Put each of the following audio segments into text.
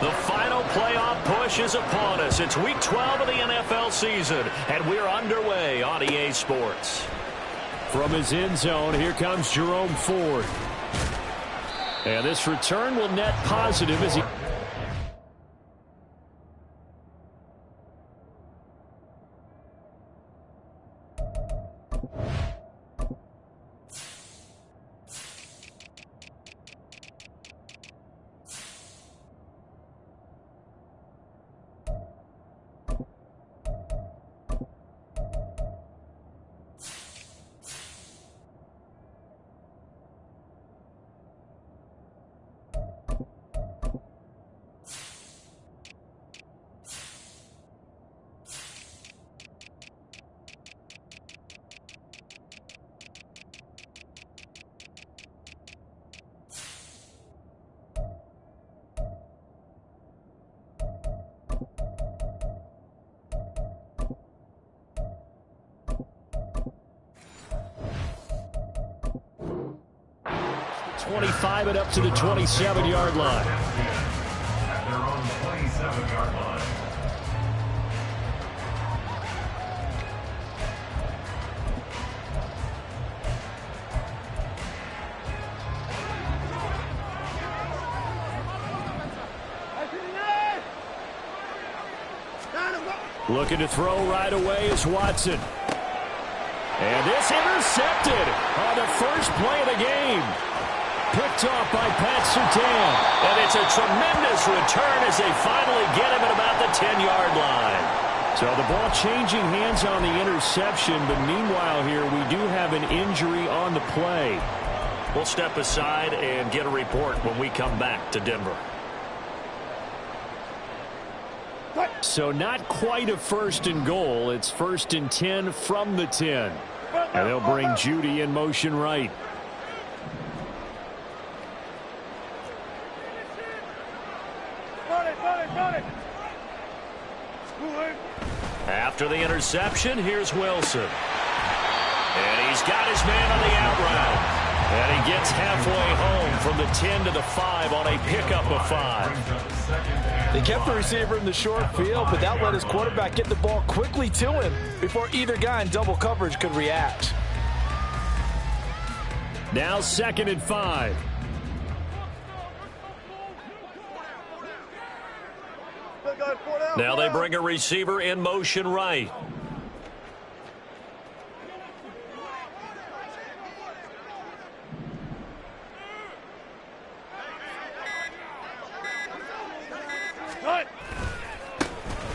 The final playoff push is upon us. It's Week 12 of the NFL season, and we're underway on EA Sports. From his end zone, here comes Jerome Ford. And this return will net positive as he... and up to the 27-yard line. At their own 27-yard line. Looking to throw right away is Watson. And this intercepted on the first play of the game. Picked off by Pat Surtain. And it's a tremendous return as they finally get him at about the 10-yard line. So the ball changing hands on the interception, but meanwhile here we do have an injury on the play. We'll step aside and get a report when we come back to Denver. So not quite a first and goal. It's 1st and 10 from the 10. And they'll bring Judy in motion right. After the interception, here's Wilson. And he's got his man on the out route. And he gets halfway home from the 10 to the 5 on a pickup of 5. They kept the receiver in the short field, but that let his quarterback get the ball quickly to him before either guy in double coverage could react. Now 2nd and 5. Now they bring a receiver in motion right.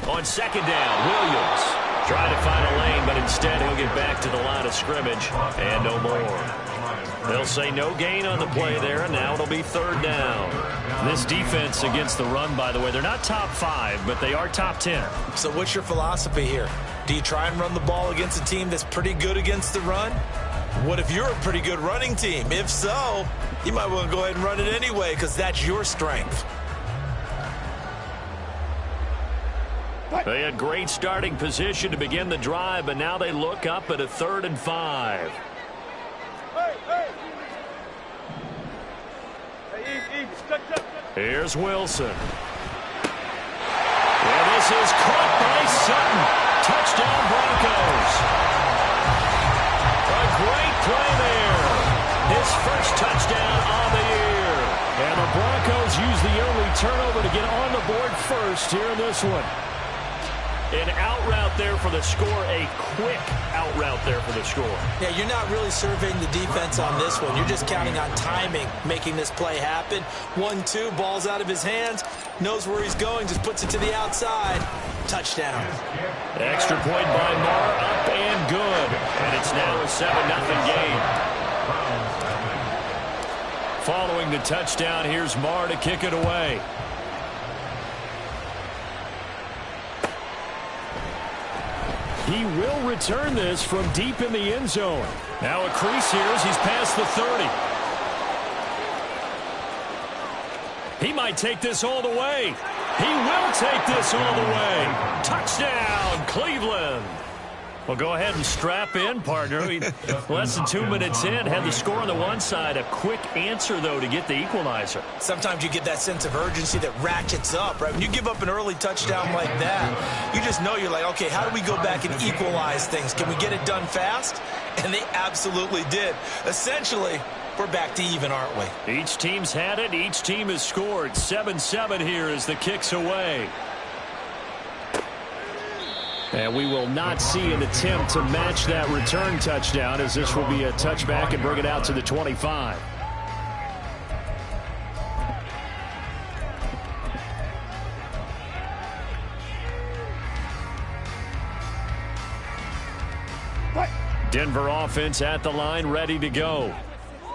On 2nd down, Williams trying to find a lane, but instead he'll get back to the line of scrimmage and no more. They'll say no gain on the play there, and now it'll be 3rd down. This defense against the run, by the way, they're not top 5, but they are top 10. So what's your philosophy here? Do you try and run the ball against a team that's pretty good against the run? What if you're a pretty good running team? If so, you might want to go ahead and run it anyway because that's your strength. They had great starting position to begin the drive, but now they look up at a 3rd and 5. Here's Wilson. And this is caught by Sutton. Touchdown Broncos. A great play there. His first touchdown on the year. And the Broncos use the early turnover to get on the board first here in this one. An out route there for the score, a quick out route there for the score. Yeah, you're not really surveying the defense on this one. You're just counting on timing, making this play happen. 1-2, ball's out of his hands, knows where he's going, just puts it to the outside. Touchdown. Extra point by Marr, up and good. And it's now a 7-0 game. Following the touchdown, here's Marr to kick it away. He will return this from deep in the end zone. Now a crease here as he's past the 30. He might take this all the way. He will take this all the way. Touchdown, Cleveland. Well, go ahead and strap in, partner. Less than 2 minutes in, had the score on the one side. A quick answer, though, to get the equalizer. Sometimes you get that sense of urgency that ratchets up, right? When you give up an early touchdown like that, you just know you're like, okay, how do we go back and equalize things? Can we get it done fast? And they absolutely did. Essentially, we're back to even, aren't we? Each team's had it. Each team has scored. 7-7 here as the kick's away. And we will not see an attempt to match that return touchdown, as this will be a touchback and bring it out to the 25. Denver offense at the line, ready to go.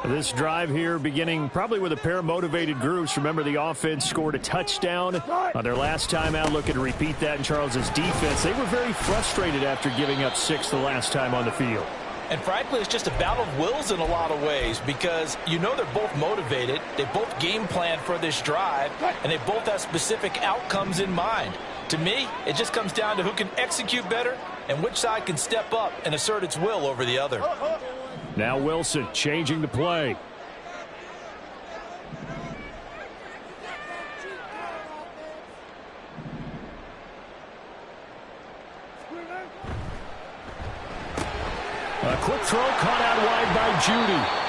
This drive here beginning probably with a pair of motivated groups. Remember, the offense scored a touchdown on their last time out. Looking to repeat that in Charles's defense. They were very frustrated after giving up 6 the last time on the field. And frankly, it's just a battle of wills in a lot of ways, because you know they're both motivated. They both game plan for this drive, and they both have specific outcomes in mind. To me, it just comes down to who can execute better and which side can step up and assert its will over the other. Now Wilson changing the play. A quick throw caught out wide by Judy.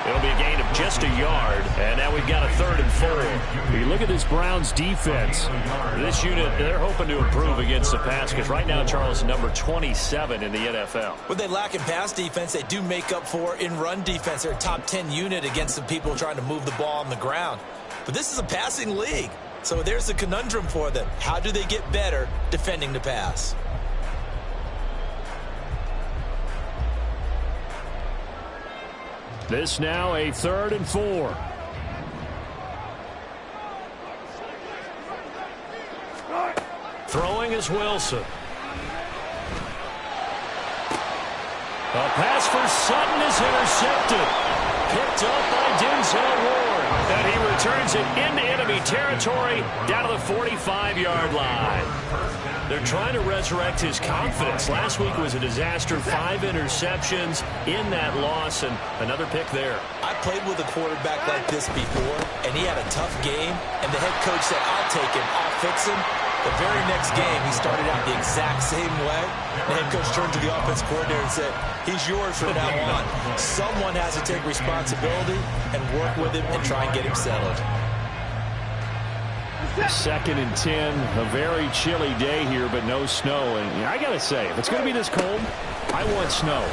It'll be a gain of just a yard, and now we've got a 3rd and 4. You look at this Browns defense. This unit, they're hoping to improve against the pass, because right now Charles is number 27 in the NFL. What they lack in pass defense, they do make up for in run defense. They're a top 10 unit against the people trying to move the ball on the ground. But this is a passing league, so there's a conundrum for them. How do they get better defending the pass? This now a 3rd and 4. Throwing is Wilson. A pass for Sutton is intercepted. Picked up by Denzel Ward. And he returns it into enemy territory down to the 45-yard line. They're trying to resurrect his confidence. Last week was a disaster. 5 interceptions in that loss, and another pick there. I played with a quarterback like this before, and he had a tough game, and the head coach said, I'll take him, I'll fix him. The very next game, he started out the exact same way. The head coach turned to the offense coordinator and said, he's yours from now on. Someone has to take responsibility and work with him and try and get him settled. 2nd and 10, a very chilly day here, but no snow. And I got to say, if it's going to be this cold, I want snow.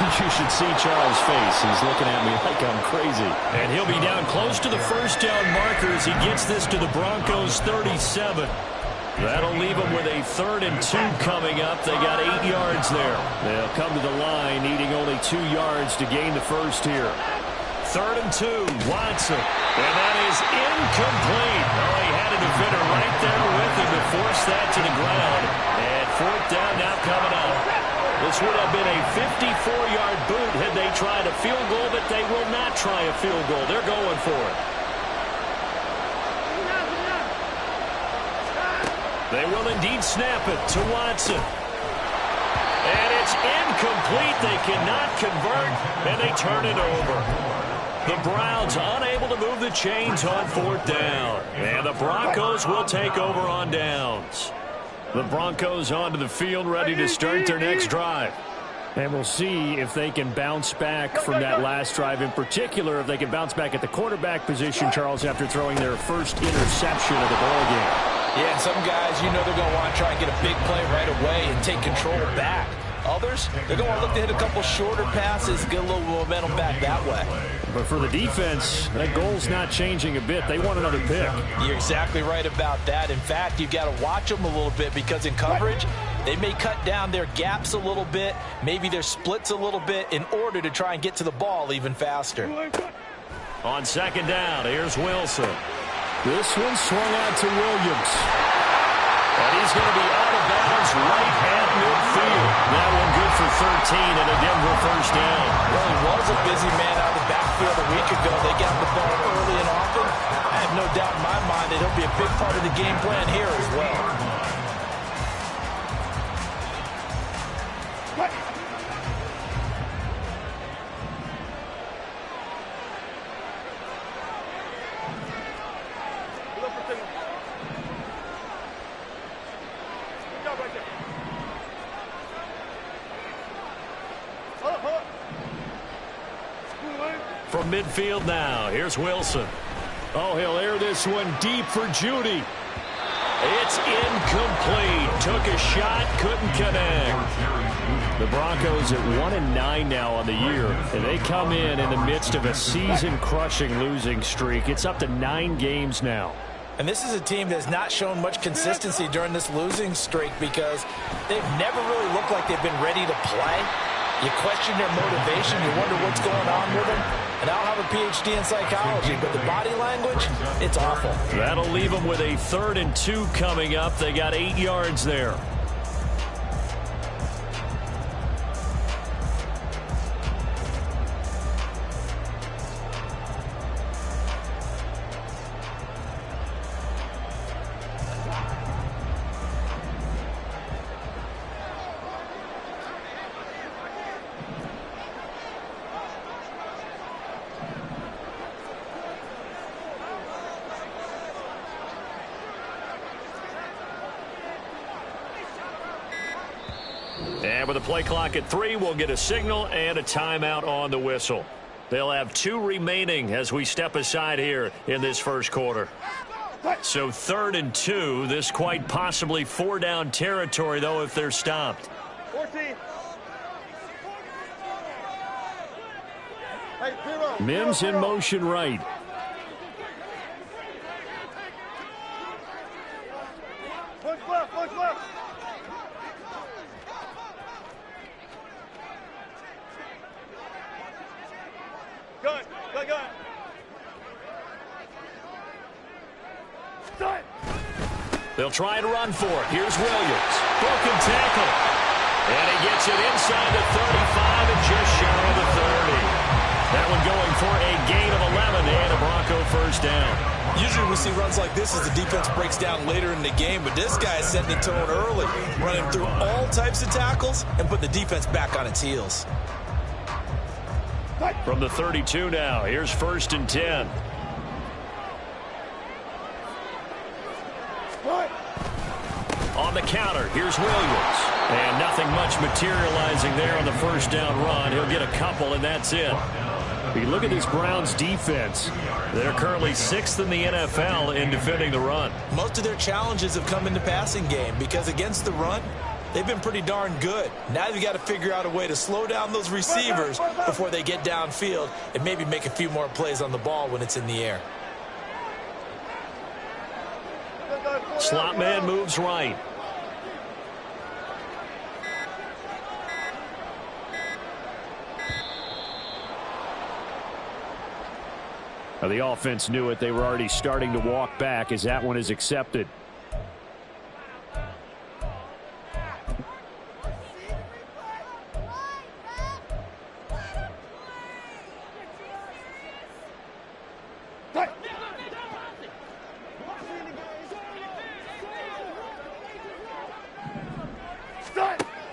You should see Charles' face. He's looking at me like I'm crazy. And he'll be down close to the first down marker as he gets this to the Broncos' 37. That'll leave them with a 3rd and 2 coming up. They got 8 yards there. They'll come to the line needing only 2 yards to gain the first here. 3rd and 2, Watson. And that is incomplete. Oh, he had a defender right there with him to force that to the ground. And 4th down now coming up. This would have been a 54-yard boot had they tried a field goal, but they will not try a field goal. They're going for it. They will indeed snap it to Watson. And it's incomplete. They cannot convert, and they turn it over. The Browns unable to move the chains on 4th down. And the Broncos will take over on downs. The Broncos onto the field, ready to start their next drive. And we'll see if they can bounce back from that last drive. In particular, if they can bounce back at the quarterback position, Charles, after throwing their first interception of the ball game. Yeah, some guys, you know they're going to want to try and get a big play right away and take control back. Others, they're going to look to hit a couple shorter passes, get a little momentum back that way. But for the defense, that goal's not changing a bit. They want another pick. You're exactly right about that. In fact, you've got to watch them a little bit, because in coverage, they may cut down their gaps a little bit, maybe their splits a little bit, in order to try and get to the ball even faster. On 2nd down, here's Wilson. This one swung out to Williams. And he's going to be out of bounds right at midfield. That one good for 13 and a Denver first down. Well, he was a busy man out of the backfield a week ago. They got the ball early and often. I have no doubt in my mind that he'll be a big part of the game plan here as well. from midfield now. Here's Wilson. Oh, he'll air this one deep for Judy. It's incomplete. Took a shot, couldn't connect. The Broncos at 1-9 now on the year, and they come in the midst of a season-crushing losing streak. It's up to 9 games now. And this is a team that's not shown much consistency during this losing streak because they've never really looked like they've been ready to play. You question their motivation. You wonder what's going on with them. And I don't have a PhD in psychology, but the body language, it's awful. That'll leave them with a 3rd and 2 coming up. They got 8 yards there. And with the play clock at 3, we'll get a signal and a timeout on the whistle. They'll have 2 remaining as we step aside here in this first quarter. So 3rd and 2, this quite possibly 4-down territory, though, if they're stopped. 14. Mims in motion right. Push left, push left. Good, good, good. Start. They'll try to run for it. Here's Williams. Broken tackle. And he gets it inside the 35 and just shy of the 30. That one going for a gain of 11 and a Bronco first down. Usually we see runs like this as the defense breaks down later in the game, but this guy is setting the tone early, running through all types of tackles and put the defense back on its heels. From the 32 now, here's 1st and 10. On the counter, here's Williams. And nothing much materializing there on the first down run. He'll get a couple, and that's it. You look at this Browns defense. They're currently 6th in the NFL in defending the run. Most of their challenges have come in the passing game because against the run, they've been pretty darn good. Now they've got to figure out a way to slow down those receivers before they get downfield and maybe make a few more plays on the ball when it's in the air. Slot man moves right. Now, the offense knew it. They were already starting to walk back as that one is accepted.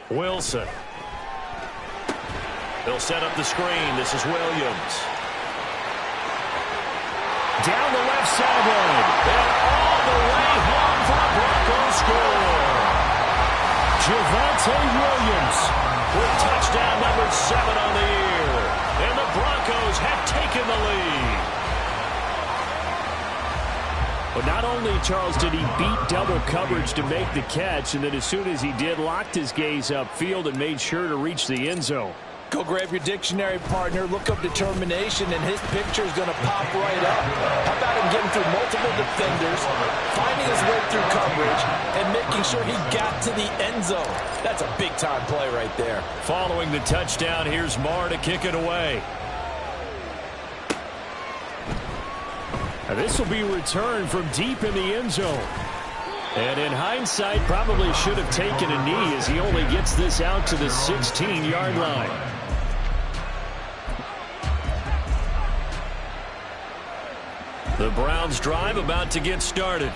Wilson. They'll set up the screen. This is Williams. Down the left sideline. And all the way home for a Broncos score. Javonte Williams With touchdown number 7 on the year. And the Broncos have taken the lead. But not only, Charles, did he beat double coverage to make the catch, and then as soon as he did, locked his gaze upfield and made sure to reach the end zone. Go grab your dictionary, partner. Look up determination, and his picture is going to pop right up. How about him getting through multiple defenders, finding his way through coverage, and making sure he got to the end zone? That's a big-time play right there. Following the touchdown, here's Marr to kick it away. Now this will be returned from deep in the end zone. And in hindsight, probably should have taken a knee as he only gets this out to the 16-yard line. The Browns drive about to get started.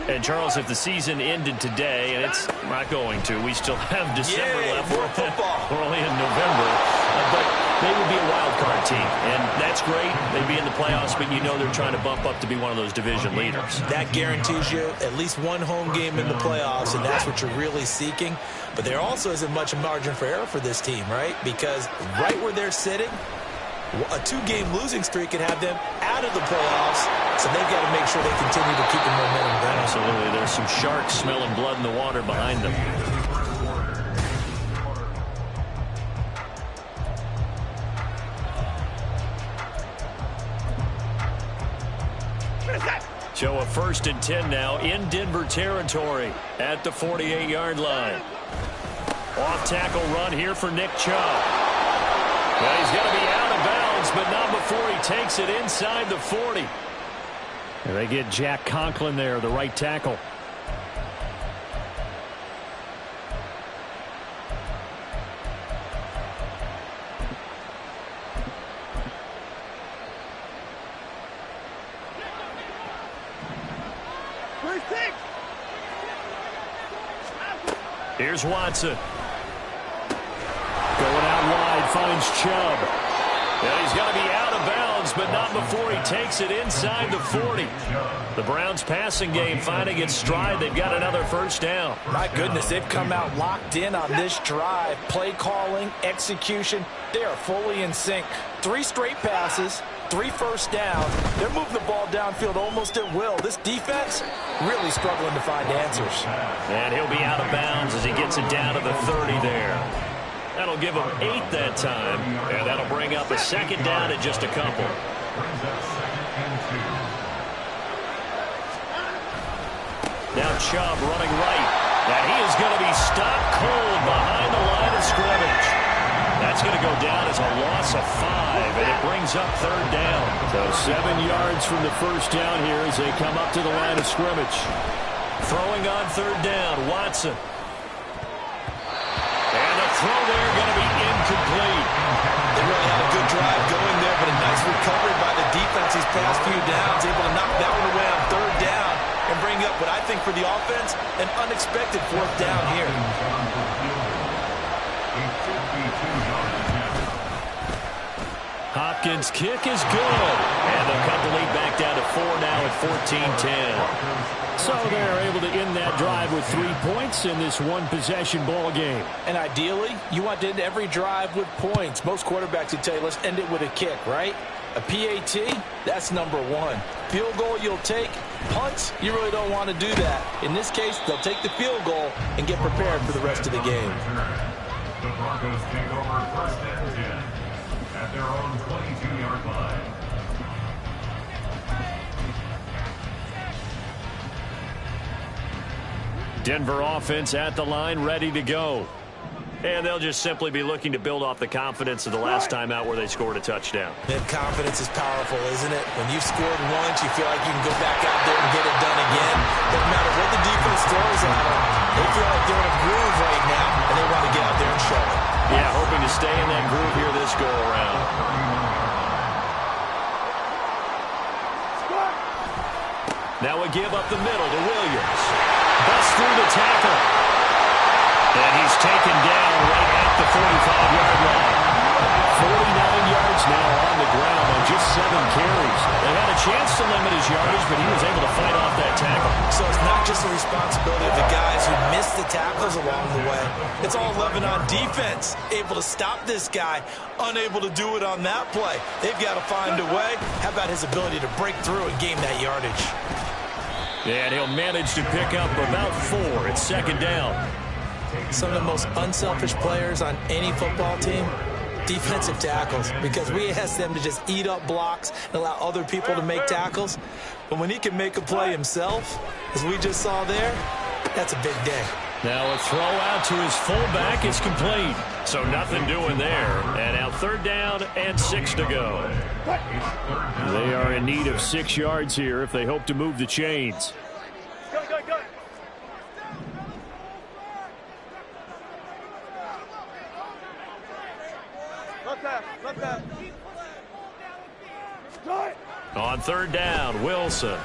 And, Charles, if the season ended today, and it's not going to, we still have December left. More football. We're only in November. But they would be a wild card team, and that's great. They'd be in the playoffs, but you know they're trying to bump up to be one of those division leaders. That guarantees you at least one home game in the playoffs, and that's what you're really seeking. But there also isn't much margin for error for this team, right? Because right where they're sitting, A 2-game losing streak could have them out of the playoffs, so they've got to make sure they continue to keep the momentum going. Absolutely. There's some sharks smelling blood in the water behind them. So a 1st and 10 now in Denver territory at the 48-yard line. Off-tackle run here for Nick Chubb. Well, he's going to be out of bounds, but not before he takes it inside the 40. And they get Jack Conklin there, the right tackle. Here's Watson. Going out wide, finds Chubb. And he's going to be out of bounds, but not before he takes it inside the 40. The Browns passing game finding its stride. They've got another 1st down. My goodness, they've come out locked in on this drive. Play calling, execution, they are fully in sync. 3 straight passes, 3 first down. They're moving the ball downfield almost at will. This defense really struggling to find answers. And he'll be out of bounds as he gets it down to the 30 there. That'll give him 8 that time, and that'll bring up a 2nd down at just a couple. Now Chubb running right, and he is going to be stopped cold behind the line of scrimmage. That's going to go down as a loss of 5, and it brings up 3rd down. So 7 yards from the 1st down here as they come up to the line of scrimmage. Throwing on 3rd down, Watson. And the throw there going to be incomplete. They really had a good drive going there, but a nice recovery by the defense these past few downs, able to knock that one away on 3rd down and bring up what I think for the offense, an unexpected 4th down here. Hopkins' kick is good. And they'll cut the lead back down to 4 now at 14-10. So they're able to end that drive with 3 points in this one-possession ball game. And ideally, you want to end every drive with points. Most quarterbacks would tell you, let's end it with a kick, right? A PAT, that's number 1. Field goal you'll take. Punts, you really don't want to do that. In this case, they'll take the field goal and get prepared for the rest of the game. The Broncos take over 1st and 10 at their own 22-yard line. Denver offense at the line, ready to go. And they'll just simply be looking to build off the confidence of the last time out where they scored a touchdown. That confidence is powerful, isn't it? When you've scored once, you feel like you can go back out there and get it done again. Doesn't matter what the defense throws at them. They feel like they're in a groove right now, and they want to get out there and show it. Yeah, hoping to stay in that groove here this go-around. Now a give up the middle to Williams. Busts through the tackle. And he's taken down right at the 45-yard line. 49 yards now on the ground on just 7 carries. They had a chance to limit his yardage, but he was able to fight off that tackle. So it's not just the responsibility of the guys who missed the tackles along the way. It's all 11 on defense. Able to stop this guy. Unable to do it on that play. They've got to find a way. How about his ability to break through and gain that yardage? And he'll manage to pick up about 4. It's 2nd down. Some of the most unselfish players on any football team, defensive tackles, because we ask them to just eat up blocks and allow other people to make tackles. But when he can make a play himself, as we just saw there, that's a big day. Now a throw out to his fullback is complete. So nothing doing there. And now 3rd down and 6 to go. They are in need of 6 yards here if they hope to move the chains. Go. Left that. On 3rd down, Wilson.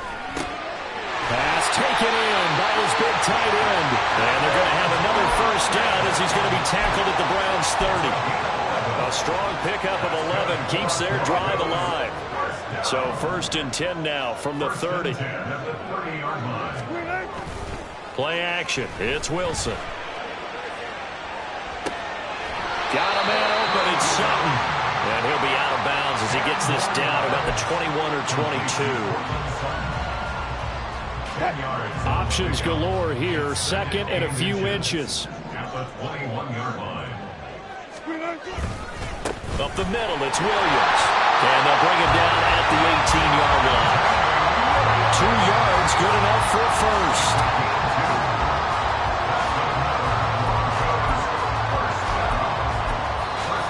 Pass taken in by his big tight end. And they're going to have another 1st down as he's going to be tackled at the Browns' 30. A strong pickup of 11 keeps their drive alive. So 1st and 10 now from the 30. Play action. It's Wilson. Got a man open. It's Sutton. And he'll be out of bounds as he gets this down about the 21 or 22. Options galore here. Second and a few inches. At the 21-yard line. Up the middle, it's Williams. And they'll bring him down at the 18-yard line. 2 yards, good enough for a first.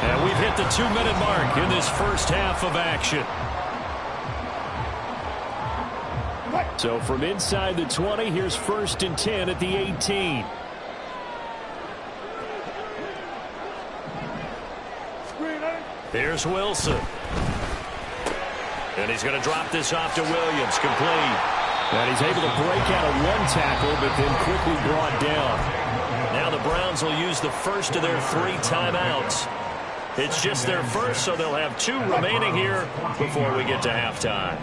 And we've hit the 2-minute mark in this first half of action. So from inside the 20, here's 1st and 10 at the 18. Here's Wilson. And he's going to drop this off to Williams, complete. And he's able to break out of 1 tackle, but then quickly brought down. Now the Browns will use the first of their 3 timeouts. It's just their first, so they'll have 2 remaining here before we get to halftime.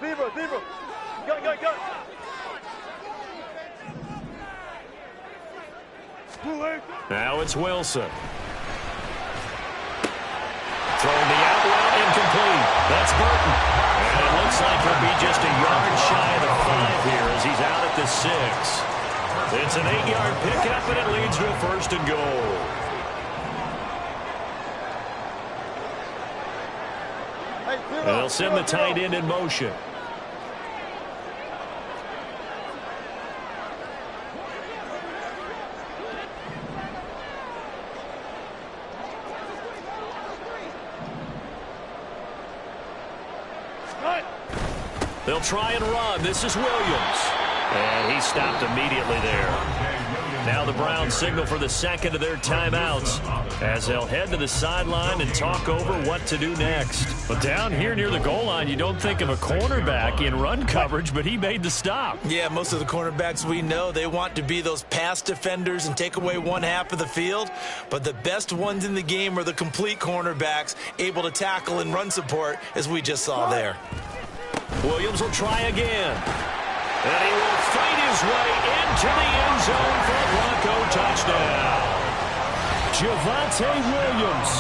Zebra. Go. Now it's Wilson. Throwing the out route, incomplete. That's Burton. And it looks like he'll be just a yard shy of the 5 here as he's out at the 6. It's an 8-yard pickup, and it leads to a 1st and goal. They'll send the tight end in motion. They'll try and run. This is Williams. And he stopped immediately there. Now the Browns signal for the second of their timeouts as they'll head to the sideline and talk over what to do next. But down here near the goal line, you don't think of a cornerback in run coverage, but he made the stop. Yeah, most of the cornerbacks we know, they want to be those pass defenders and take away 1/2 of the field. But the best ones in the game are the complete cornerbacks, able to tackle and run support, as we just saw there. Williams will try again. And he will fight his way into the end zone for a Bronco touchdown. Javonte Williams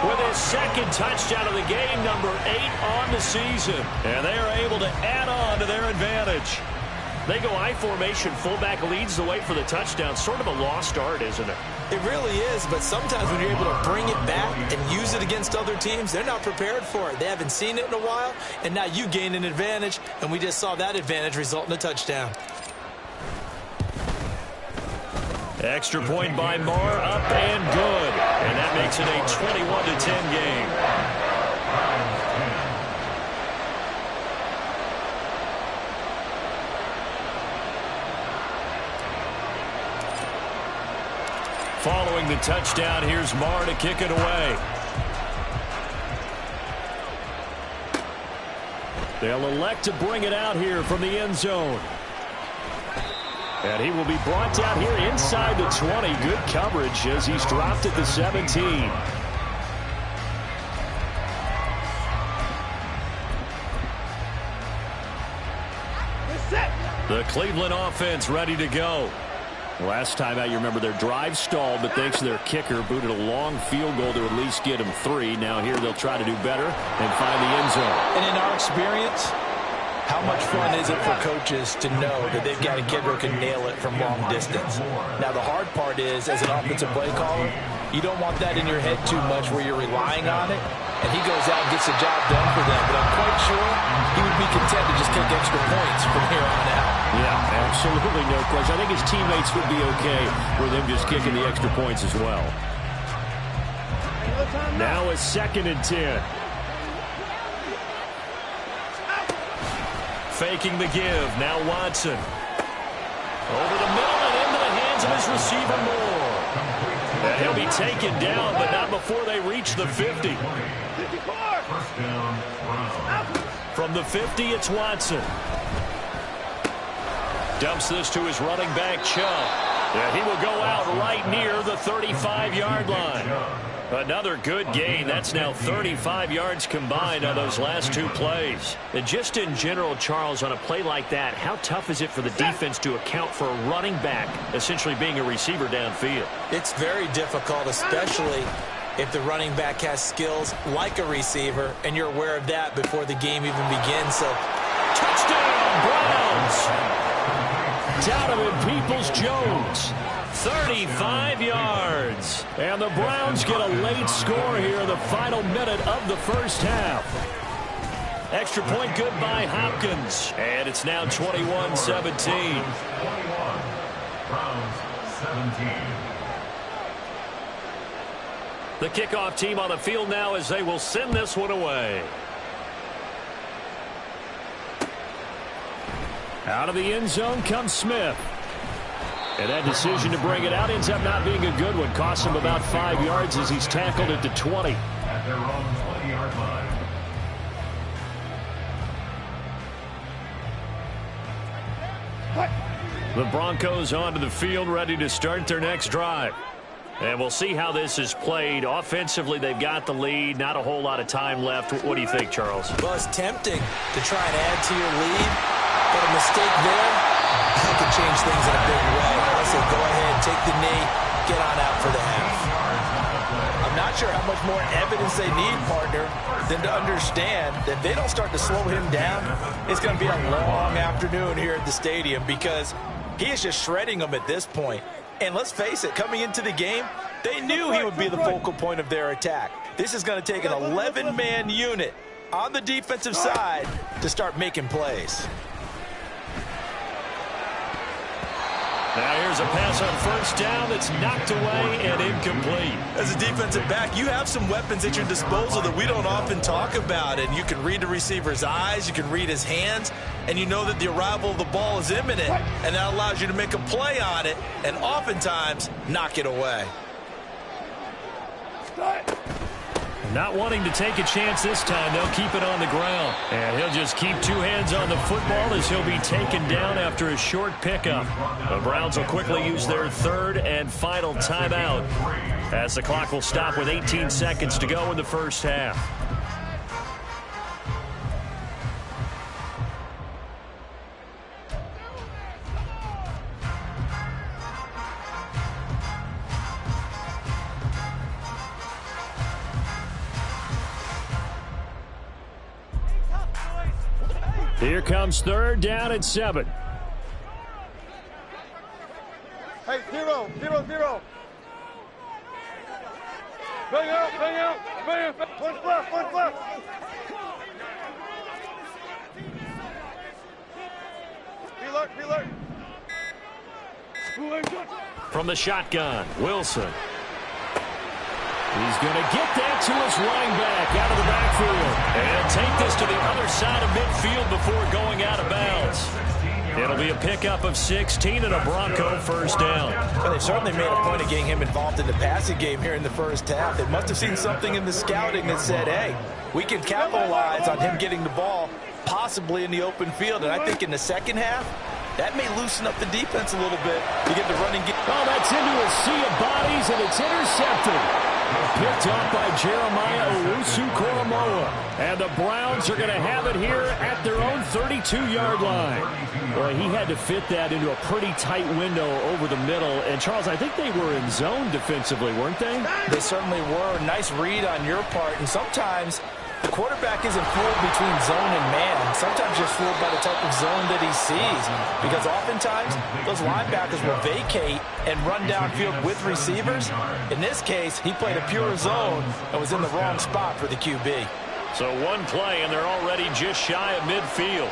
with his 2nd touchdown of the game, number 8 on the season. And they are able to add on to their advantage. They go I formation, fullback leads the way for the touchdown. Sort of a lost art, isn't it? It really is, but sometimes when you're able to bring it back and use it against other teams, they're not prepared for it. They haven't seen it in a while, and now you gain an advantage, and we just saw that advantage result in a touchdown. Extra point by Marr, up and good. And that makes it a 21-10 game. Following the touchdown, here's Marr to kick it away. They'll elect to bring it out here from the end zone. And he will be brought down here inside the 20. Good coverage as he's dropped at the 17. The Cleveland offense ready to go. Last time out, you remember their drive stalled, but thanks to their kicker, booted a long field goal to at least get them 3. Now here they'll try to do better and find the end zone. And in our experience, how much fun is it for coaches to know that they've got a kid who can nail it from long distance? Now, the hard part is, as an offensive play caller, you don't want that in your head too much where you're relying on it, and he goes out and gets the job done for them. But I'm quite sure he would be content to just kick extra points from here on out. Yeah, absolutely no question. I think his teammates would be okay with him just kicking the extra points as well. Now it's 2nd and 10. Faking the give. Now Watson. Over the middle and into the hands of his receiver Moore. And he'll be taken down, but not before they reach the 50. From the 50, it's Watson. Dumps this to his running back, Chubb. And he will go out right near the 35-yard line. Another good gain. That's now 35 yards combined on those last two plays. And just in general, Charles, on a play like that, how tough is it for the defense to account for a running back essentially being a receiver downfield? It's very difficult, especially if the running back has skills like a receiver, and you're aware of that before the game even begins. So, touchdown, Browns! Donovan Peoples-Jones. 35 yards. And the Browns get a late score here in the final minute of the first half. Extra point good by Hopkins. And it's now 21-17. Browns 17. The kickoff team on the field now as they will send this one away. Out of the end zone comes Smith. And that decision to bring it out ends up not being a good one. Costs him about 5 yards as he's tackled at the 20. At their own 20-yard line. The Broncos onto the field, ready to start their next drive. And we'll see how this is played. Offensively, they've got the lead. Not a whole lot of time left. What do you think, Charles? well, it's tempting to try and add to your lead, but a mistake there, that could change things in a big way. I say go ahead, take the knee, get on out for the half. I'm not sure how much more evidence they need, partner, than to understand that if they don't start to slow him down, it's going to be a long afternoon here at the stadium because he is just shredding them at this point. And let's face it, coming into the game, they knew he would be the focal point of their attack. This is going to take an 11-man unit on the defensive side to start making plays. Now here's a pass on first down that's knocked away and incomplete. As a defensive back, you have some weapons at your disposal that we don't often talk about. And you can read the receiver's eyes, you can read his hands, and you know that the arrival of the ball is imminent. And that allows you to make a play on it and oftentimes knock it away. Not wanting to take a chance this time, they'll keep it on the ground. And he'll just keep two hands on the football as he'll be taken down after a short pickup. The Browns will quickly use their third and final timeout as the clock will stop with 18 seconds to go in the first half. Here comes third down and 7. Hey, 0, 0, 0. Bang out, bang out, bang out. One left, one left. Be alert, be alert. From the shotgun, Wilson. He's going to get that to his running back out of the backfield. And take this to the other side of midfield before going out of bounds. It'll be a pickup of 16 and a Bronco first down. Well, they've certainly made a point of getting him involved in the passing game here in the first half. They must have seen something in the scouting that said, hey, we can capitalize on him getting the ball possibly in the open field. And I think in the second half, that may loosen up the defense a little bit to get the running game. Oh, that's into a sea of bodies, and it's intercepted. Picked off by Jeremiah Owusu-Koramoah. And the Browns are going to have it here at their own 32-yard line. Boy, he had to fit that into a pretty tight window over the middle. And, Charles, I think they were in zone defensively, weren't they? They certainly were. Nice read on your part. And sometimes the quarterback isn't fooled between zone and man. Sometimes you're fooled by the type of zone that he sees. Because oftentimes, those linebackers will vacate and run downfield with receivers. In this case, he played a pure zone and was in the wrong spot for the QB. So one play, and they're already just shy of midfield.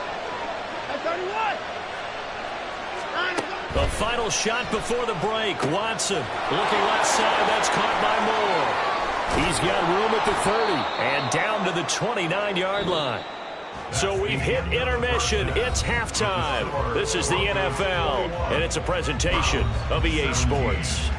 The final shot before the break. Watson looking left side. That's caught by Moore. He's got room at the 30 and down to the 29-yard line. So we've hit intermission. It's halftime. This is the NFL, and it's a presentation of EA Sports.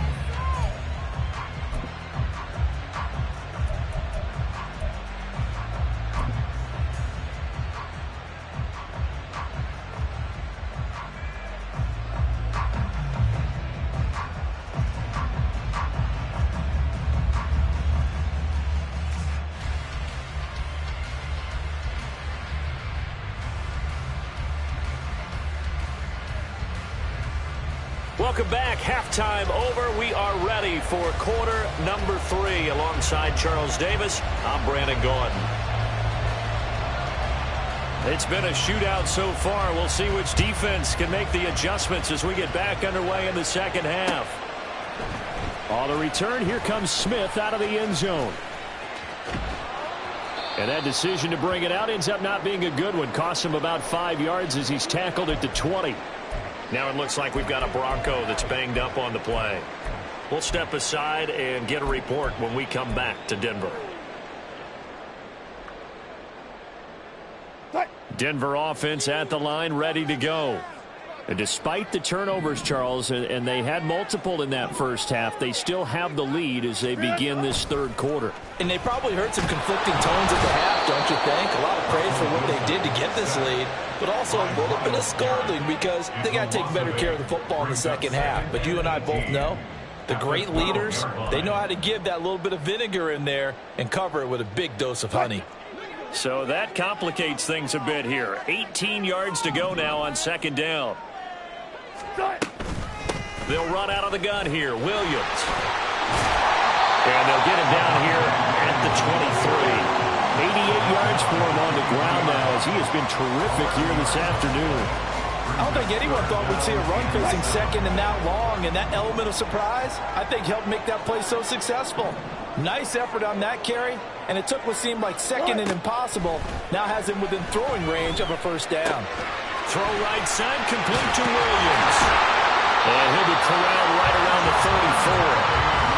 Welcome back. Halftime over. We are ready for quarter number 3. Alongside Charles Davis, I'm Brandon Gaudin. It's been a shootout so far. We'll see which defense can make the adjustments as we get back underway in the second half. On the return, here comes Smith out of the end zone. And that decision to bring it out ends up not being a good one. Costs him about 5 yards as he's tackled at the 20. Now it looks like we've got a Bronco that's banged up on the play. We'll step aside and get a report when we come back to Denver. Denver offense at the line, ready to go. And despite the turnovers, Charles, and they had multiple in that first half, they still have the lead as they begin this third quarter. And they probably heard some conflicting tones at the half, don't you think? A lot of praise for what they did to get this lead, but also a little bit of scolding because they got to take better care of the football in the second half. But you and I both know the great leaders, they know how to give that little bit of vinegar in there and cover it with a big dose of honey. So that complicates things a bit here. 18 yards to go now on second down. They'll run out of the gun here. Williams. And they'll get him down here at the 23. 88 yards for him on the ground now as he has been terrific here this afternoon. I don't think anyone thought we'd see a run facing second and that long, and that element of surprise, I think, helped make that play so successful. Nice effort on that carry, and it took what seemed like second and impossible, now has him within throwing range of a first down. Throw right side, complete to Williams. And he'll be corralled right around the 34.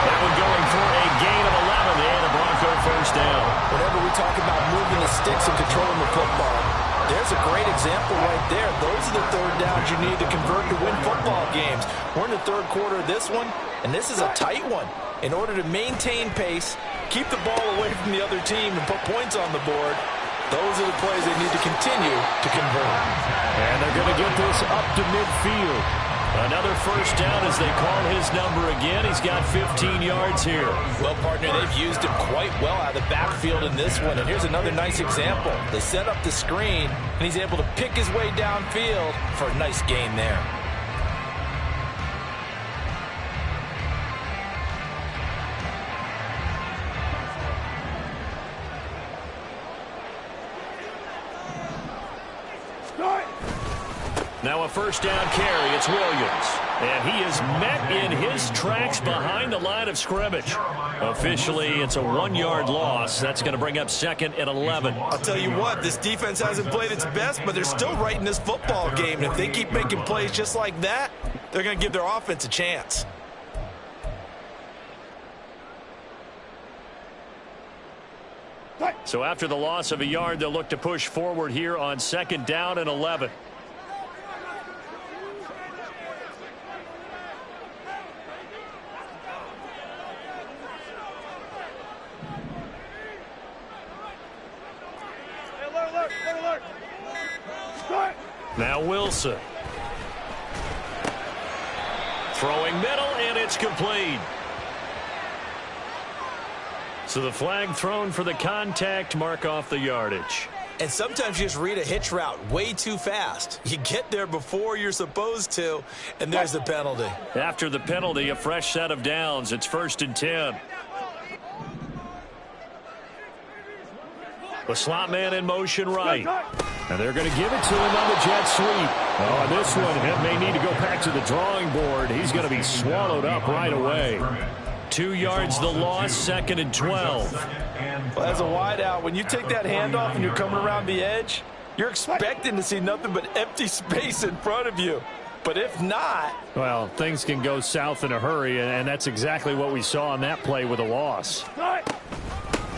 That one going for a gain of 11 and a Bronco first down. Whenever we talk about moving the sticks and controlling the football, there's a great example right there. Those are the third downs you need to convert to win football games. We're in the third quarter of this one, and this is a tight one. In order to maintain pace, keep the ball away from the other team, and put points on the board, those are the plays they need to continue to convert. And they're going to get this up to midfield. Another first down as they call his number again. He's got 15 yards here. Well, partner, they've used him quite well out of the backfield in this one. And here's another nice example. They set up the screen, and he's able to pick his way downfield for a nice gain there. Now a first down carry. It's Williams. And he is met in his tracks behind the line of scrimmage. Officially, it's a 1-yard loss. That's going to bring up second and 11. I'll tell you what, this defense hasn't played its best, but they're still right in this football game. And if they keep making plays just like that, they're going to give their offense a chance. So after the loss of a yard, they'll look to push forward here on second down and 11. Now Wilson. Throwing middle, and it's complete. So the flag thrown for the contact, mark off the yardage. And sometimes you just read a hitch route way too fast. You get there before you're supposed to, and there's the penalty. After the penalty, a fresh set of downs. It's 1st and 10. The slot man in motion right. And they're going to give it to him on the jet sweep. Oh, and this one may need to go back to the drawing board. He's going to be swallowed up right away. 2 yards the loss, 2nd and 12. Well, as a wideout, when you take that handoff and you're coming around the edge, you're expecting to see nothing but empty space in front of you. But if not... well, things can go south in a hurry, and that's exactly what we saw on that play with a loss.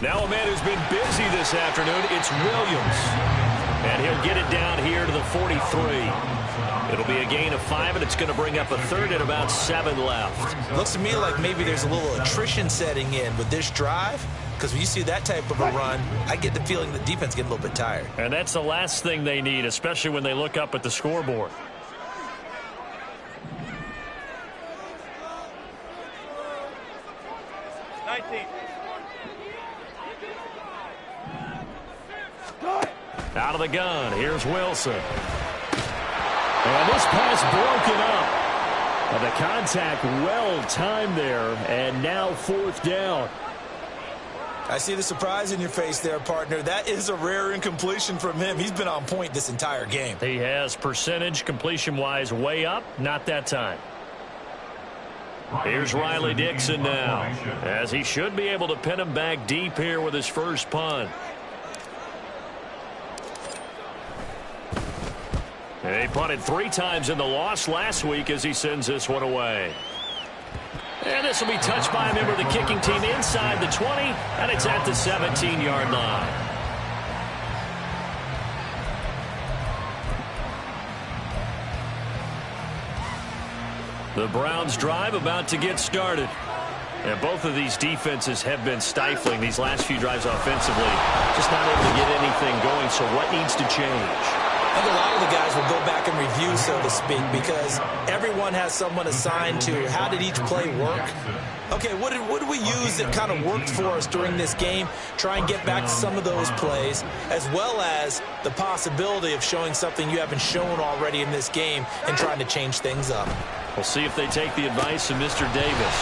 Now a man who's been busy this afternoon, it's Williams. And he'll get it down here to the 43. It'll be a gain of 5, and it's going to bring up a third and about 7 left. Looks to me like maybe there's a little attrition setting in with this drive, because when you see that type of a run, I get the feeling the defense getting a little bit tired. And that's the last thing they need, especially when they look up at the scoreboard. Out of the gun, here's Wilson. And this pass broken up. The contact well timed there, and now fourth down. I see the surprise in your face there, partner. That is a rare incompletion from him. He's been on point this entire game. He has percentage completion-wise way up, not that time. Here's Riley Dixon now, as he should be able to pin him back deep here with his first punt. And he punted 3 times in the loss last week as he sends this one away. And this will be touched by a member of the kicking team inside the 20, and it's at the 17-yard line. The Browns drive about to get started. And both of these defenses have been stifling these last few drives offensively. Just not able to get anything going, so what needs to change? I think a lot of the guys will go back and review, so to speak, because everyone has someone assigned to how did each play work. Okay, what did we use that kind of worked for us during this game? Try and get back to some of those plays, as well as the possibility of showing something you haven't shown already in this game and trying to change things up. We'll see if they take the advice of Mr. Davis.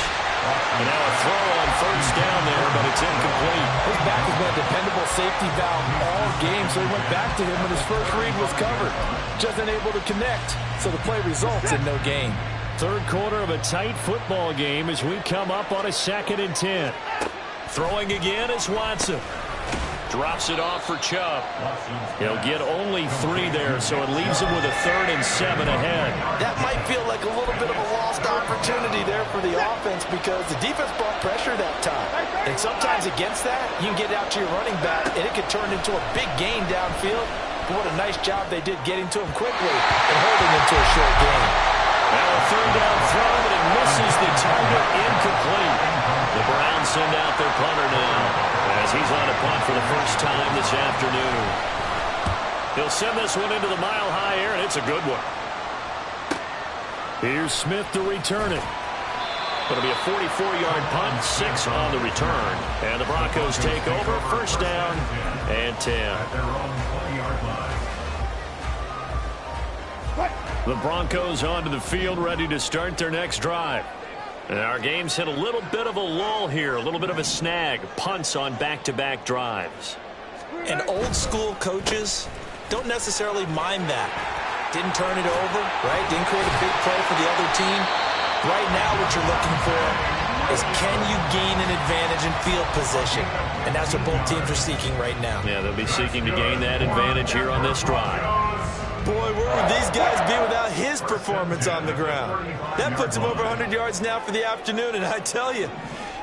And now a throw on first down there, but it's incomplete. His back has been a dependable safety valve all game, so he went back to him when his first read was covered. Just unable to connect, so the play results in no gain. Third quarter of a tight football game as we come up on a 2nd and 10. Throwing again is Watson. Drops it off for Chubb. He'll get only 3 there, so it leaves him with a 3rd and 7 ahead. That might feel like a little bit of a lost opportunity there for the offense because the defense brought pressure that time. And sometimes against that, you can get out to your running back, and it could turn into a big gain downfield. But what a nice job they did getting to him quickly and holding him to a short gain. Now a 3rd down throw, but it misses the target, incomplete. The Browns send out their punter now, as he's on a punt for the first time this afternoon. He'll send this one into the mile-high air, and it's a good one. Here's Smith to return it. Going to be a 44-yard punt, 6 on the return. And the Broncos take over, 1st down and 10. The Broncos onto the field, ready to start their next drive. And our game's hit a little bit of a lull here, a little bit of a snag. Punts on back-to-back drives. And old-school coaches don't necessarily mind that. Didn't turn it over, right? Didn't create a big play for the other team. Right now what you're looking for is can you gain an advantage in field position? And that's what both teams are seeking right now. Yeah, they'll be seeking to gain that advantage here on this drive. Boy, where would these guys be without his performance on the ground? That puts him over 100 yards now for the afternoon, and I tell you,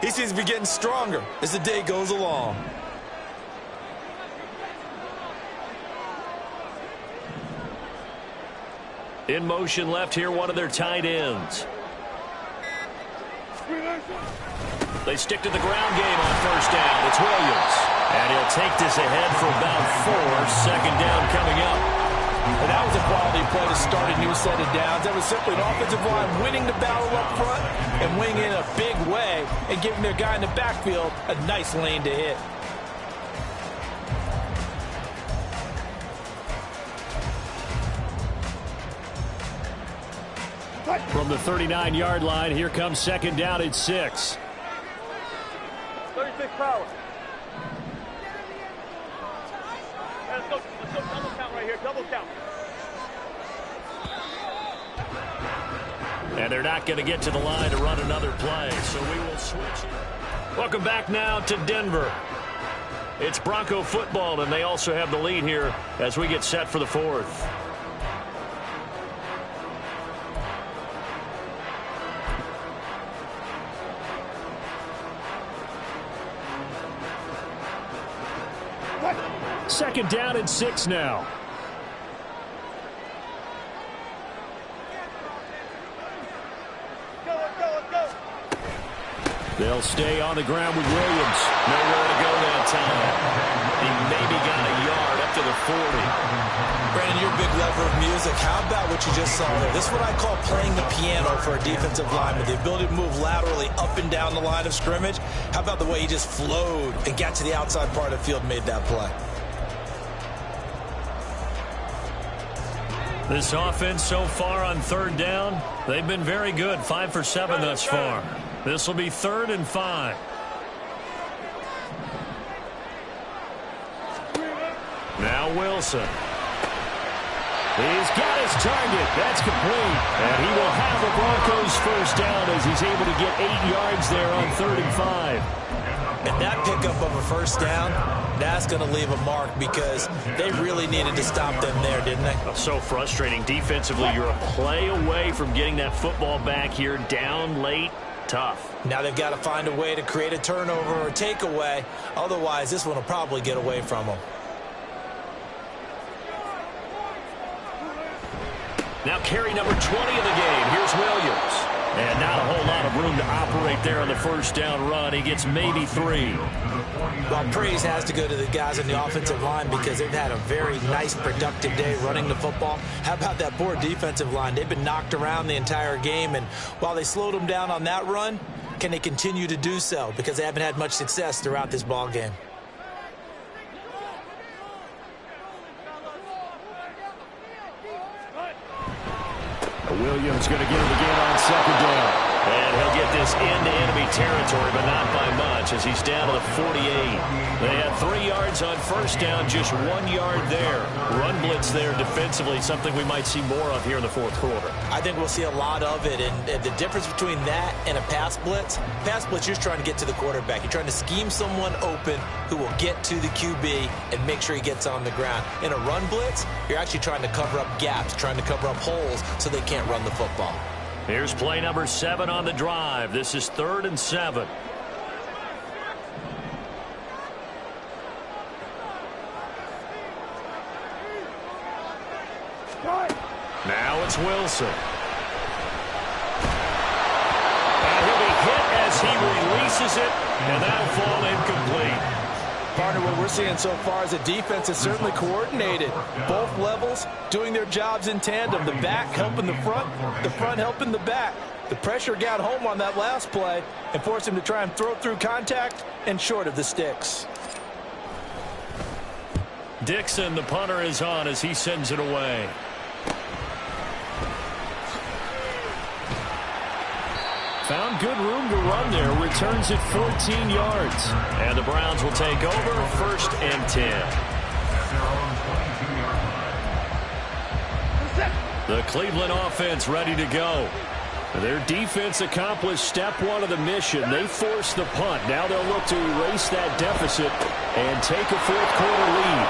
he seems to be getting stronger as the day goes along. In motion left here, one of their tight ends. They stick to the ground game on first down. It's Williams. And he'll take this ahead for about 4. 2nd down coming up. And that was a quality play to start a new set of downs. That was simply an offensive line winning the battle up front and winning in a big way and giving their guy in the backfield a nice lane to hit. From the 39-yard line, here comes 2nd down at 6. 36 power. Let's go double count right here, double count. And they're not going to get to the line to run another play, so we will switch. Welcome back now to Denver. It's Bronco football, and they also have the lead here as we get set for the 4th. Second down and 6 now. They'll stay on the ground with Williams. Nowhere to go that time. He maybe got a yard up to the 40. Brandon, you're a big lover of music. How about what you just saw there? This is what I call playing the piano for a defensive lineman. The ability to move laterally up and down the line of scrimmage. How about the way he just flowed and got to the outside part of the field and made that play? This offense so far on third down, they've been very good. 5 for 7 thus far. This will be 3rd and 5. Now Wilson. He's got his target. That's complete. And he will have the Broncos first down as he's able to get 8 yards there on 3rd and 5. And that pickup of a first down, that's going to leave a mark because they really needed to stop them there, didn't they? So frustrating. Defensively, you're a play away from getting that football back here. Down late, tough. Now they've got to find a way to create a turnover or takeaway. Otherwise, this one will probably get away from them. Now carry number 20 of the game. Here's Williams. And not a whole lot of room to operate there on the first down run. He gets maybe 3. Well, praise has to go to the guys on the offensive line because they've had a very nice, productive day running the football. How about that poor defensive line? They've been knocked around the entire game, and while they slowed them down on that run, can they continue to do so? Because they haven't had much success throughout this ball game. Williams going to get it again on 2nd down. And he'll get this into enemy territory, but not by much as he's down to the 48. They had 3 yards on first down, just 1 yard there. Run blitz there defensively, something we might see more of here in the 4th quarter. I think we'll see a lot of it, and the difference between that and a pass blitz, you're just trying to get to the quarterback. You're trying to scheme someone open who will get to the QB and make sure he gets on the ground. In a run blitz, you're actually trying to cover up gaps, trying to cover up holes so they can't run the football. Here's play number 7 on the drive. This is 3rd and 7. Now it's Wilson. And he'll be hit as he releases it, and that'll fall incomplete. Partner, what we're seeing so far is a defense is certainly coordinated. Both levels doing their jobs in tandem. The back helping the front helping the back. The pressure got home on that last play and forced him to try and throw through contact and short of the sticks. Dixon, the punter, is on as he sends it away. Found good room to run there. Returns it 14 yards. And the Browns will take over 1st and 10. The Cleveland offense ready to go. Their defense accomplished step 1 of the mission. They forced the punt. Now they'll look to erase that deficit and take a 4th quarter lead.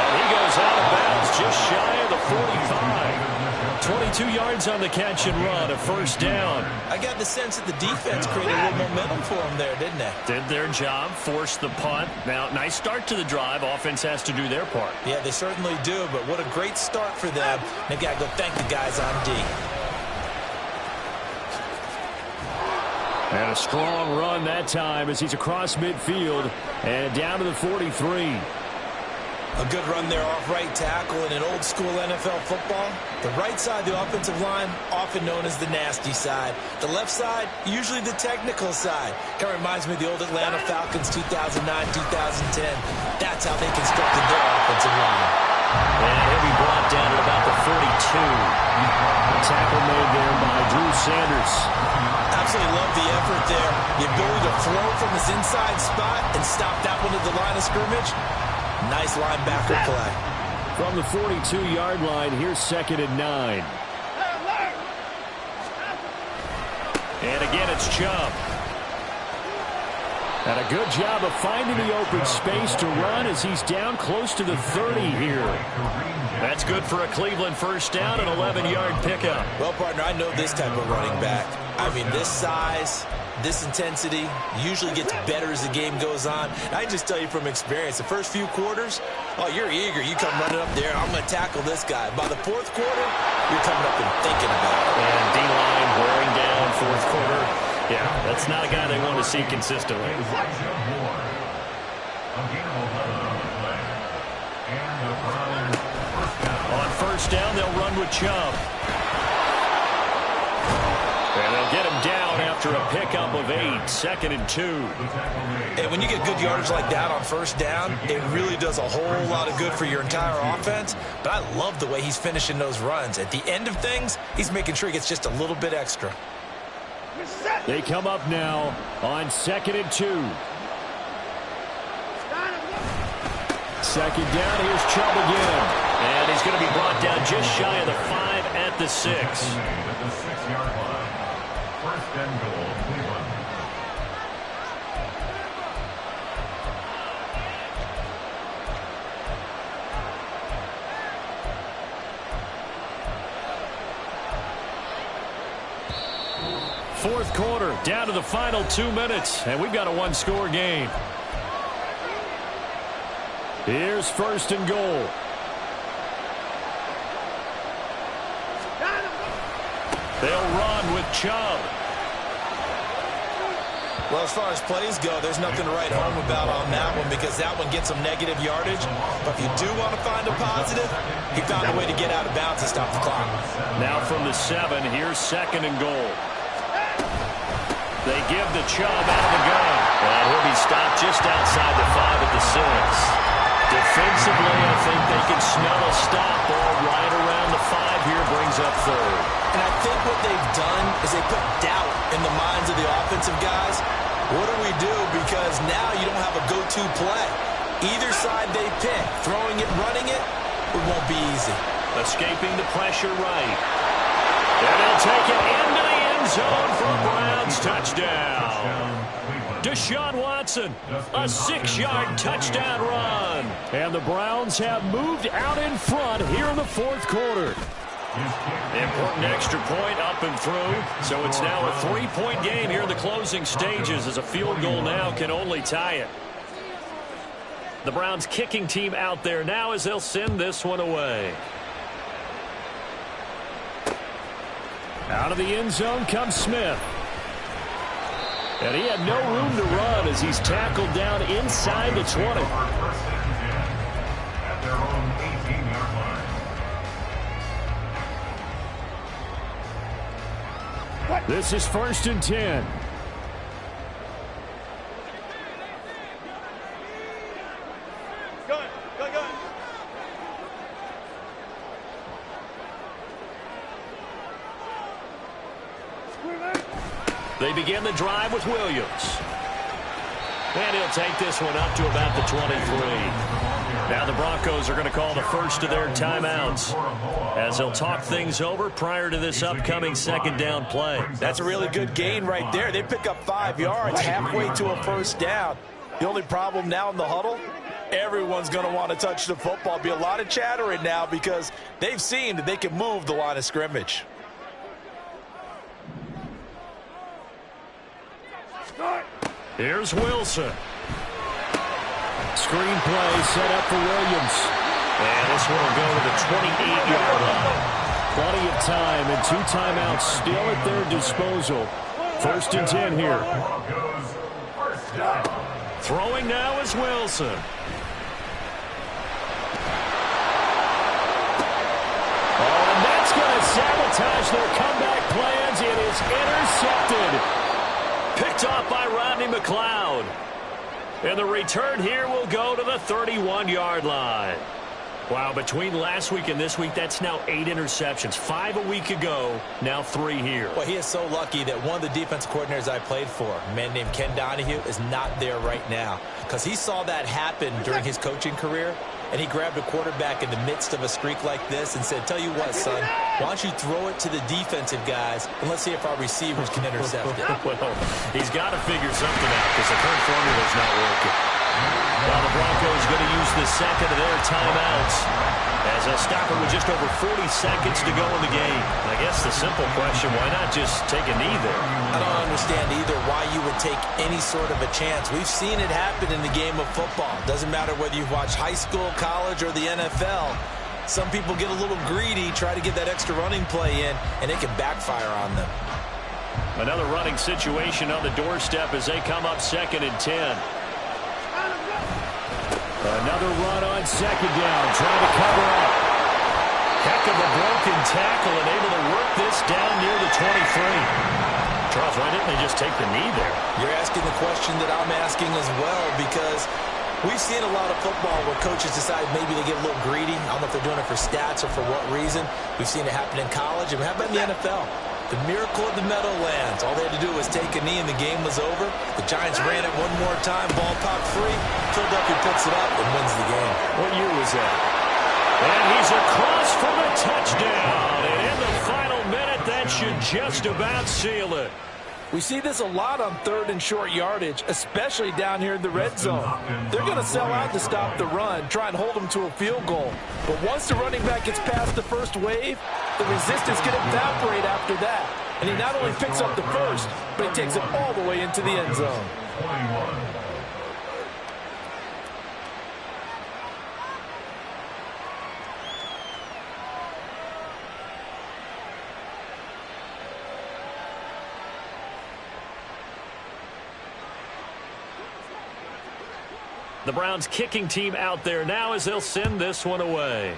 And he goes out of bounds just shy of the 45. 22 yards on the catch and run, a first down. I got the sense that the defense created a little momentum for them there, didn't they? Did their job, forced the punt. Now, nice start to the drive. Offense has to do their part. Yeah, they certainly do, but what a great start for them. They've got to go thank the guys on D. And a strong run that time as he's across midfield and down to the 43. A good run there off right tackle in an old-school NFL football. The right side, the offensive line, often known as the nasty side. The left side, usually the technical side. Kind of reminds me of the old Atlanta Falcons 2009-2010. That's how they constructed their offensive line. And he'll be brought down at about the 42. A tackle made there by Drew Sanders. Absolutely love the effort there. The ability to throw from his inside spot and stop that one at the line of scrimmage. Nice linebacker play. From the 42-yard line, here's 2nd and 9. And again, it's Chubb. And a good job of finding the open space to run as he's down close to the 30 here. That's good for a Cleveland first down, an 11-yard pickup. Well, partner, I know this type of running back. I mean, this size, this intensity usually gets better as the game goes on. And I can just tell you from experience, the first few quarters, oh, you're eager. You come running up there, I'm going to tackle this guy. By the 4th quarter, you're coming up and thinking about it. And D-line wearing down 4th quarter. Yeah, that's not a guy they want to see consistently. On first down, they'll run with Chubb. And they'll get him down after after a pickup of 8, 2nd and 2. And when you get good yardage like that on first down, it really does a whole lot of good for your entire offense. But I love the way he's finishing those runs. At the end of things, he's making sure he gets just a little bit extra. They come up now on 2nd and 2. Second down, here's Chubb again. And he's going to be brought down just shy of the 5 at the 6. At the 6-yard line. First and goal, Cleveland. Fourth quarter, down to the final 2 minutes, and we've got a one-score game. Here's first and goal. They'll run with Chubb. Well, as far as plays go, there's nothing to write home about on that one because that one gets some negative yardage. But if you do want to find a positive, he found a way to get out of bounds and stop the clock. Now from the 7, here's second and goal. They give the Chubb out of the gun. And he'll be stopped just outside the 5 at the 6. Defensively, I think they can smell a stop ball right around the 5 here, brings up 3rd. And I think what they've done is they put doubt in the minds of the offensive guys. What do we do? Because now you don't have a go-to play. Either side they pick, throwing it, running it, it won't be easy. Escaping the pressure right. And they'll take it into the end zone for a Browns touchdown. Deshaun Watson, a 6-yard touchdown run. And the Browns have moved out in front here in the fourth quarter. Important extra point up and through. So it's now a 3-point game here in the closing stages as a field goal now can only tie it. The Browns kicking team out there now as they'll send this one away. Out of the end zone comes Smith. And he had no room to run as he's tackled down inside the 20. At their own 18-yard line. This is first and 10. Gun. They begin the drive with Williams. And he'll take this one up to about the 23. Now the Broncos are going to call the first of their timeouts as they'll talk things over prior to this upcoming second down play. That's a really good gain right there. They pick up 5 yards halfway to a first down. The only problem now in the huddle, everyone's going to want to touch the football. Be a lot of chattering now because they've seen that they can move the line of scrimmage. Here's Wilson. Screen play set up for Williams. And this one will go to the 28-yard line. Plenty of time and 2 timeouts still at their disposal. First and 10 here. Throwing now is Wilson. Oh, and that's going to sabotage their comeback plans. It is intercepted. Picked off by Rodney McLeod. And the return here will go to the 31-yard line. Wow, between last week and this week, that's now 8 interceptions. 5 a week ago, now 3 here. Well, he is so lucky that one of the defense coordinators I played for, a man named Ken Donahue, is not there right now. Because he saw that happen during his coaching career, and he grabbed a quarterback in the midst of a streak like this and said, tell you what, son, why don't you throw it to the defensive guys, and let's see if our receivers can intercept it. Well, he's got to figure something out because the current formula is not working. Well, the Broncos going to use the second of their timeouts as they'll stop it with just over 40 seconds to go in the game. I guess the simple question, why not just take a knee there? I don't understand either why you would take any sort of a chance. We've seen it happen in the game of football. Doesn't matter whether you've watched high school, college, or the NFL. Some people get a little greedy, try to get that extra running play in, and it can backfire on them. Another running situation on the doorstep as they come up second and 10. Another run on second down, trying to cover up. Heck of a broken tackle and able to work this down near the 23. Charles, why didn't they just take the knee there? You're asking the question that I'm asking as well, because we've seen a lot of football where coaches decide maybe they get a little greedy. I don't know if they're doing it for stats or for what reason. We've seen it happen in college. And how about in the NFL? The miracle of the Meadowlands. All they had to do was take a knee and the game was over. The Giants ran it one more time. Ball popped free. Philadelphia picks it up and wins the game. What year was that? And he's across for the touchdown. And in the final minute, that should just about seal it. We see this a lot on 3rd and short yardage, especially down here in the red zone. They're going to sell out to stop the run, try and hold them to a field goal. But once the running back gets past the first wave, the resistance can evaporate after that. And he not only picks up the first, but he takes it all the way into the end zone. 21. The Browns kicking team out there now as they'll send this one away.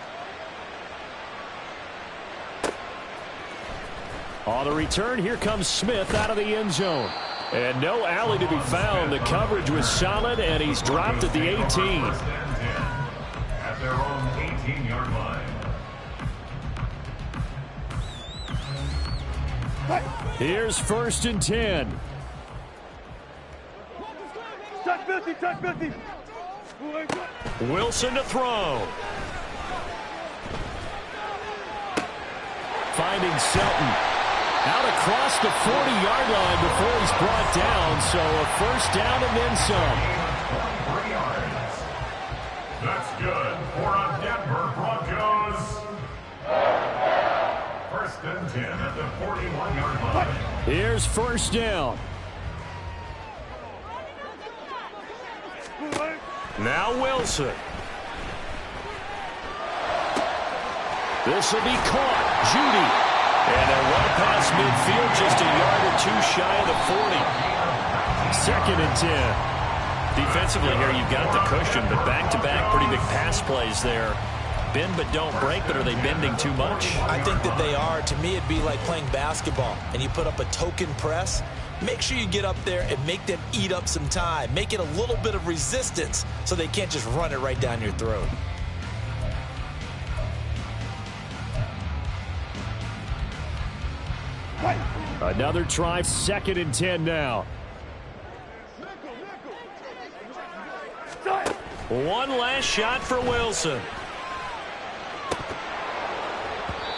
On the return, here comes Smith out of the end zone. And no alley to be found. The coverage was solid, and he's dropped at the 18. At their own 18-yard line. Here's 1st and 10. Touch 50, touch 50. Wilson to throw. Finding Selton. Out across the 40-yard line before he's brought down. So a 1st down and then some. 3 yards. That's good for a Denver Broncos. 1st and 10 at the 41-yard line. Here's 1st down. Now Wilson. This will be caught. Judy. And a run past midfield, just a yard or two shy of the 40. 2nd and 10. Defensively here, you've got the cushion, but back-to-back pretty big pass plays there. Bend but don't break, but are they bending too much? I think that they are. To me, it'd be like playing basketball, and you put up a token press. Make sure you get up there and make them eat up some time. Make it a little bit of resistance so they can't just run it right down your throat. Another try, 2nd and 10 now. One last shot for Wilson.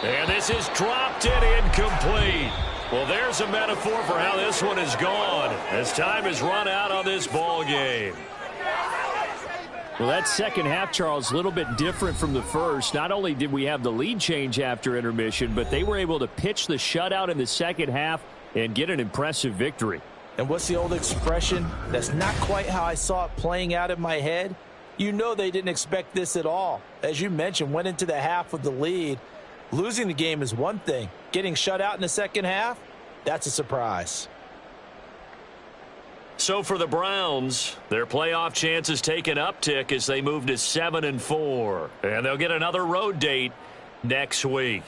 And this is dropped and incomplete. Well, there's a metaphor for how this one is gone as time has run out on this ball game. Well, that second half, Charles, a little bit different from the first. Not only did we have the lead change after intermission, but they were able to pitch the shutout in the second half and get an impressive victory. And what's the old expression? That's not quite how I saw it playing out in my head. You know they didn't expect this at all. As you mentioned, went into the half with the lead. Losing the game is one thing. Getting shut out in the second half, that's a surprise. So for the Browns, their playoff chances take an uptick as they move to 7-4. And they'll get another road date next week.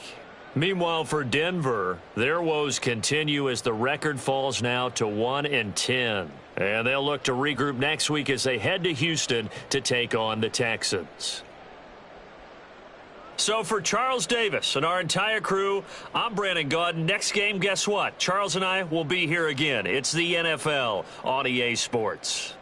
Meanwhile, for Denver, their woes continue as the record falls now to 1-10. And they'll look to regroup next week as they head to Houston to take on the Texans. So for Charles Davis and our entire crew, I'm Brandon Gaudin. Next game, guess what? Charles and I will be here again. It's the NFL on EA Sports.